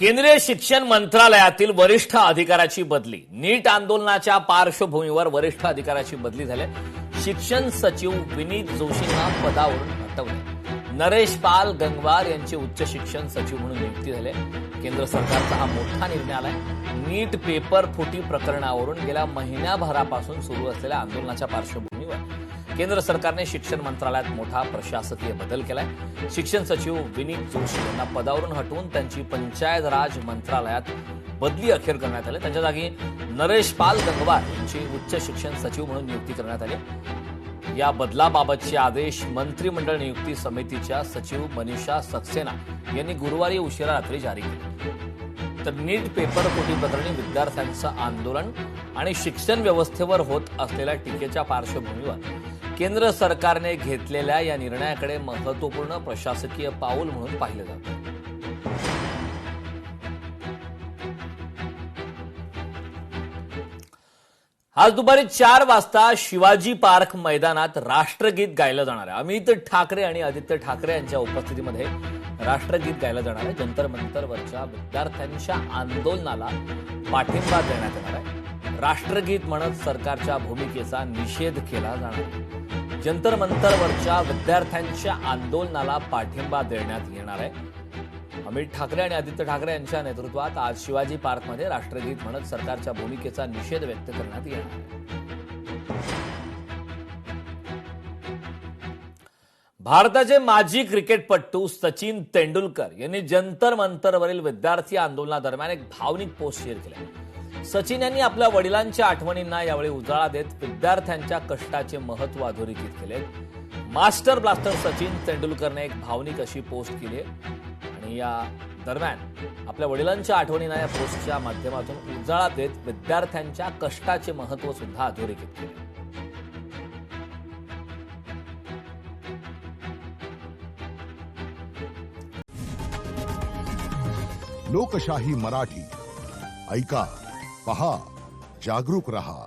केंद्रीय शिक्षण मंत्रालयातील वरिष्ठ अधिकाऱ्याची बदली. नीट आंदोलनाच्या पार्श्वभूमीवर वरिष्ठ अधिकाऱ्याची बदली झाली. शिक्षण सचिव विनीत जोशींना पदावरून हटवले. नरेश पाल गंगवार यांची उच्च शिक्षण सचिव म्हणून नियुक्ती झाली. केंद्र सरकारचा हा मोठा निर्णय आलाय. नीट पेपर फुटी प्रकरणावरून गेल्या महिन्याभरापासून सुरू असलेल्या आंदोलनाच्या पार्श्वभूमीवर केंद्र सरकारने शिक्षण मंत्रालयात मोठा प्रशासकीय बदल केलाय. शिक्षण सचिव विनीत जोशी यांना पदावरून हटवून त्यांची पंचायत राज मंत्रालयात बदली अखेर करण्यात आली. त्यांच्या जागी नरेश पाल गंगवार यांची उच्च शिक्षण सचिव म्हणून नियुक्ती करण्यात आली. या बदलाबाबतचे आदेश मंत्रिमंडळ नियुक्ती समितीच्या सचिव मनीषा सक्सेना यांनी गुरुवारी उशिरा रात्री जारी केले. तर नीट पेपर फुटी प्रकरणी विद्यार्थ्यांचं आंदोलन आणि शिक्षण व्यवस्थेवर होत असलेल्या टीकेच्या पार्श्वभूमीवर केंद्र सरकारने घेतलेल्या या निर्णयाकडे महत्त्वपूर्ण प्रशासकीय पाऊल म्हणून पाहिलं जातं. आज दुपारी 4 वाजता शिवाजी पार्क मैदानात राष्ट्रगीत गायलं जाणार आहे. अमित ठाकरे आणि आदित्य ठाकरे यांच्या उपस्थितीमध्ये राष्ट्रगीत गायलं जाणार आहे. जंतर मंतरवरच्या विद्यार्थ्यांच्या आंदोलनाला पाठिंबा देण्यात येणार आहे. राष्ट्रगीत म्हणत सरकारच्या भूमिकेचा निषेध केला जाणार आहे. जंतर मंतरवरच्या विद्यार्थ्यांच्या आंदोलनाला पाठिंबा देण्यात येणार आहे. अमित ठाकरे आणि आदित्य ठाकरे यांच्या नेतृत्वात आज शिवाजी पार्कमध्ये राष्ट्रगीत म्हणत सरकारच्या भूमिकेचा निषेध व्यक्त करण्यात येणार आहे. भारताचे माजी क्रिकेटपटू सचिन तेंडुलकर यांनी जंतर मंतरवरील विद्यार्थी आंदोलनादरम्यान एक भावनिक पोस्ट शेअर केली. सचिन यांनी आपल्या वडिलांच्या आठवणींना यावेळी उजाळा देत विद्यार्थ्यांच्या कष्टाचे महत्त्व अधोरेखित केले. मास्टर ब्लास्टर सचिन तेंडुलकरने एक भावनिक अशी पोस्ट केली आणि या दरम्यान आपल्या वडिलांच्या आठवणींना या पोस्टच्या माध्यमातून उजाळा देत विद्यार्थ्यांच्या कष्टाचे महत्त्व सुद्धा अधोरेखित केले. लोकशाही मराठी ऐका, पहा, जागरूक रहा.